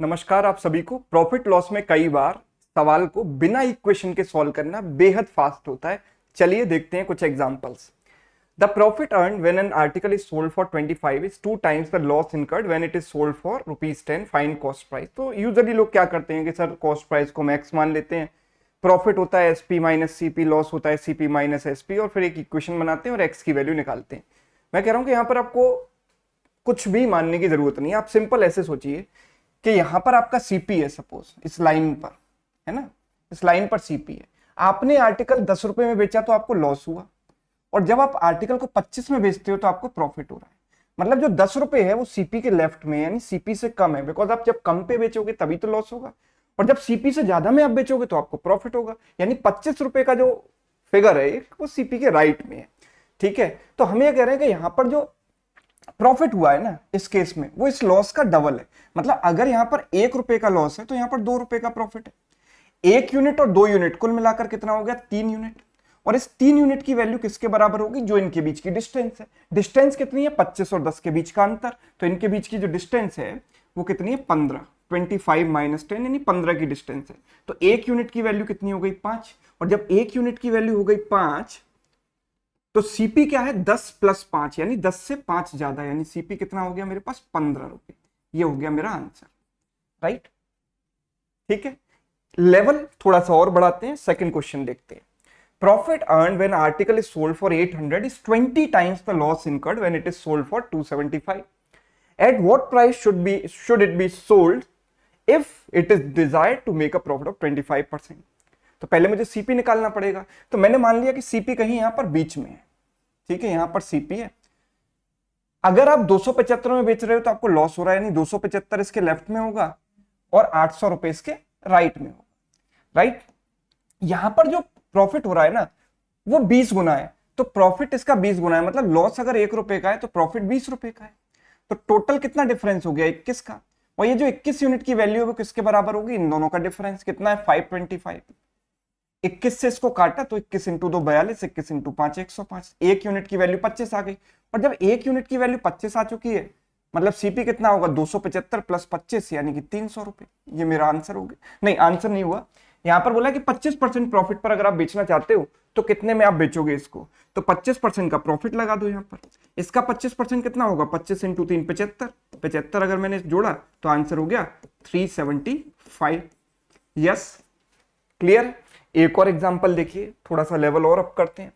नमस्कार आप सभी को। प्रॉफिट लॉस में कई बार सवाल को बिना इक्वेशन के सॉल्व करना बेहद फास्ट होता है। चलिए देखते हैं कुछ examples. The profit earn when an article is sold for 25 is 2 times the loss incurred when it is sold for ₹10। Find cost price. तो यूजुअली लोग क्या करते हैं कि सर कॉस्ट प्राइस को मैक्स मान लेते हैं, प्रॉफिट होता है एसपी माइनस सीपी, लॉस होता है सीपी माइनस एसपी, और फिर एक इक्वेशन बनाते हैं और एक्स की वैल्यू निकालते हैं। मैं कह रहा हूं कि यहां पर आपको कुछ भी मानने की जरूरत नहीं है। आप सिंपल ऐसे सोचिए कि यहां पर आपका सीपी है, सपोज इस लाइन पर है ना, इस लाइन पर सीपी है। आपने आर्टिकल 10 रुपए में बेचा तो आपको लॉस हुआ, और जब आप आर्टिकल को 25 में बेचते हो तो आपको प्रॉफिट हो रहा है। मतलब जो 10 रुपए है वो सीपी के लेफ्ट में, यानी सीपी से कम है, बिकॉज आप जब कम पे बेचोगे तभी तो लॉस होगा, और जब सीपी से ज्यादा में आप बेचोगे तो आपको प्रॉफिट होगा। यानी 25 रुपए का जो फिगर है वो सीपी के राइट में है। ठीक है, तो हम ये कह रहे हैं कि यहां पर जो प्रॉफिट हुआ है ना इस केस में, वो इस लॉस का डबल है। मतलब अगर यहां पर 1 रुपए का लॉस है तो यहां पर 2 रुपए का प्रॉफिट है। 1 यूनिट और 2 यूनिट कुल मिलाकर कितना हो गया? 3 यूनिट। और इस 3 यूनिट की वैल्यू किसके बराबर होगी? जो इनके बीच की डिस्टेंस है। डिस्टेंस कितनी है? 25 और 10 के बीच का अंतर। तो इनके बीच की जो डिस्टेंस है वो कितनी है? 15। 25 माइनस 10 यानी 15 की डिस्टेंस है। तो 1 यूनिट की वैल्यू कितनी हो गई? 5। और जब 1 यूनिट की वैल्यू हो गई 5 तो सीपी क्या है? 10 प्लस 5, यानी 10 से 5 ज्यादा, यानी सीपी कितना हो गया मेरे पास? 15 रुपए। ये हो गया मेरा आंसर। राइट, ठीक है। लेवल थोड़ा सा और बढ़ाते हैं, सेकंड क्वेश्चन देखते हैं। Profit earn when article is sold for 800 is 20 times the loss incurred when it is sold for 275। At what price should it be sold if it is desired to make a profit of 25%। तो पहले मुझे CP निकालना पड़ेगा। तो मैंने मान लिया कि सीपी कहीं यहां पर बीच में है। ठीक है, यहां पर सीपी है। अगर आप 275 में बेच रहे हो तो आपको लॉस हो रहा है, यानी 275 इसके लेफ्ट में होगा और 800 रुपए इसके राइट में होगा। राइट, यहां पर जो प्रॉफिट हो रहा है ना वो 20 गुना है, तो प्रॉफिट इसका 20 गुना है। मतलब लॉस अगर 1 रुपए का है तो प्रॉफिट 20 रुपए का है। तो टोटल कितना डिफरेंस हो गया? 21 का। और ये जो 21 यूनिट की वैल्यू है वो किसके बराबर होगी? इन दोनों का डिफरेंस कितना है? 525। 21 से इसको काटा तो 21 इंटू 2 42, 21 इंटू 5 105। 1 यूनिट की वैल्यू 25 आ गई। और जब 1 यूनिट की वैल्यू 25 आ चुकी है मतलब सीपी कितना होगा? 275 प्लस 25 यानी कि 300 रुपए। ये मेरा आंसर हो गया। नहीं, आंसर नहीं हुआ। यहां पर बोला कि 25% प्रॉफिट पर अगर आप बेचना चाहते हो तो कितने में आप बेचोगे इसको? तो 25% का प्रॉफिट लगा दो यहां पर। इसका 25% कितना होगा? 25 इंटू 3 75। 75 अगर मैंने जोड़ा तो आंसर हो गया 375। Yes, clear. एक और एग्जांपल देखिए, थोड़ा सा लेवल और अप करते हैं।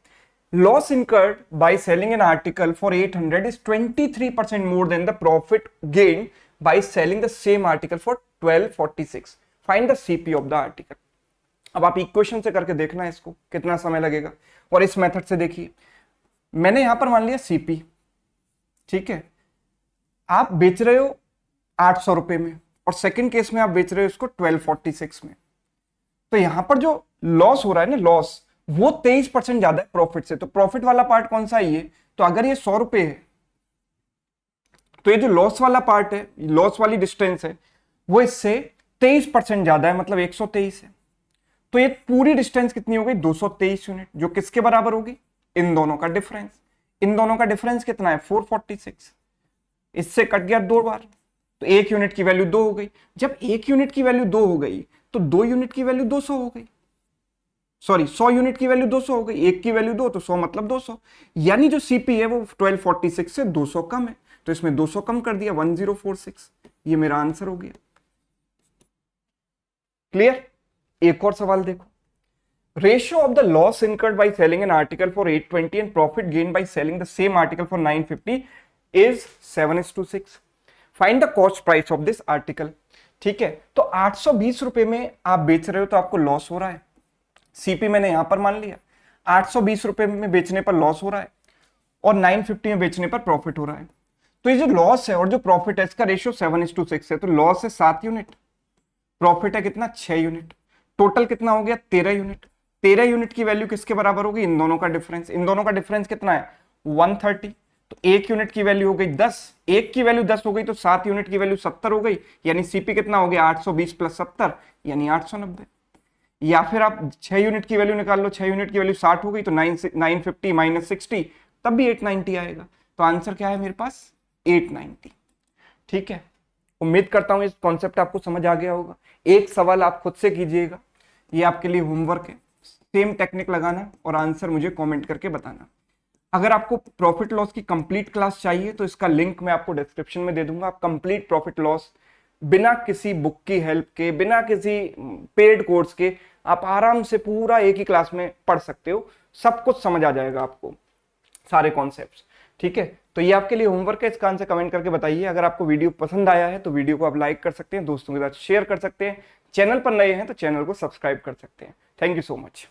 Loss incurred by selling an article for 800 is 23% more than the profit gain by selling the same article for 1246। Find the CP of the article. अब आप इक्वेशन से करके देखना है इसको कितना समय लगेगा। और इस मेथड से देखिए, मैंने यहां पर मान लिया सीपी। ठीक है, आप बेच रहे हो 800 रुपए में और सेकंड केस में आप बेच रहे हो इसको 1246 में। तो यहां पर जो लॉस हो रहा है ना, लॉस वो 23% ज्यादा है प्रॉफिट से। तो प्रॉफिट वाला पार्ट कौन सा है? ये तो अगर ये 100 रुपए है तो ये जो लॉस वाला पार्ट है, लॉस वाली डिस्टेंस है, वो इससे 23% ज्यादा है, मतलब 123 है। तो ये पूरी डिस्टेंस कितनी हो गई? 223 यूनिट, जो किसके बराबर होगी? इन दोनों का डिफरेंस। इन दोनों का डिफरेंस कितना है? 446। इससे कट गया 2 बार, तो 1 यूनिट की वैल्यू 2 हो गई। जब 1 यूनिट की वैल्यू 2 हो गई तो 2 यूनिट की वैल्यू 200 हो गई। सॉरी, 100 यूनिट की वैल्यू 200 हो गई। 1 की वैल्यू 2 तो 100 मतलब 200। यानी जो सीपी है वो 1246 से 200 कम है, तो इसमें 200 कम कर दिया, 1046। ये मेरा आंसर हो गया। क्लियर। एक और सवाल देखो। Ratio of the loss incurred by selling an article for 820 and profit gain by selling the same article for 950 is 7:6। Find the cost price of this article. ठीक है, तो 820 रुपए में आप बेच रहे हो तो आपको लॉस हो रहा है। सीपी मैंने यहां पर मान लिया। 820 रुपए में बेचने पर लॉस हो रहा है और 950 में बेचने पर प्रॉफिट हो रहा है। तो ये जो लॉस है और जो प्रॉफिट है इसका रेशियो 7:6 है। तो लॉस है 7 यूनिट, प्रॉफिट है कितना? 6 यूनिट। टोटल कितना हो गया? 13 यूनिट। 13 यूनिट की वैल्यू किसके बराबर होगी? इन दोनों का डिफरेंस। इन दोनों का डिफरेंस कितना है? 130। तो 1 यूनिट की वैल्यू हो गई 10। 1 की वैल्यू 10 हो गई तो 7 यूनिट की वैल्यू 70 हो गई, यानी सीपी कितना हो गया? 820 प्लस 70 यानी 890। या फिर आप 6 यूनिट की वैल्यू निकाल लो। 6 यूनिट की वैल्यू 60 हो गई तो 950 माइनस 60 तब भी 890 आएगा। तो आंसर क्या है मेरे पास? 890। ठीक है, उम्मीद करता हूँ इस कॉन्सेप्ट आपको समझ आ गया होगा। एक सवाल आप खुद से कीजिएगा, ये आपके लिए होमवर्क है। सेम टेक्निक लगाना और आंसर मुझे कमेंट करके बताना। अगर आपको प्रॉफिट लॉस की कंप्लीट क्लास चाहिए तो इसका लिंक मैं आपको डिस्क्रिप्शन में दे दूंगा। आप कंप्लीट प्रॉफिट लॉस बिना किसी बुक की हेल्प के, बिना किसी पेड कोर्स के आप आराम से पूरा एक ही क्लास में पढ़ सकते हो। सब कुछ समझ आ जाएगा आपको, सारे कॉन्सेप्ट्स। ठीक है, तो ये आपके लिए होमवर्क है। इसका आंसर कमेंट करके बताइए। अगर आपको वीडियो पसंद आया है तो वीडियो को आप लाइक कर सकते हैं, दोस्तों के साथ शेयर कर सकते हैं। चैनल पर नए हैं तो चैनल को सब्सक्राइब कर सकते हैं। Thank you so much.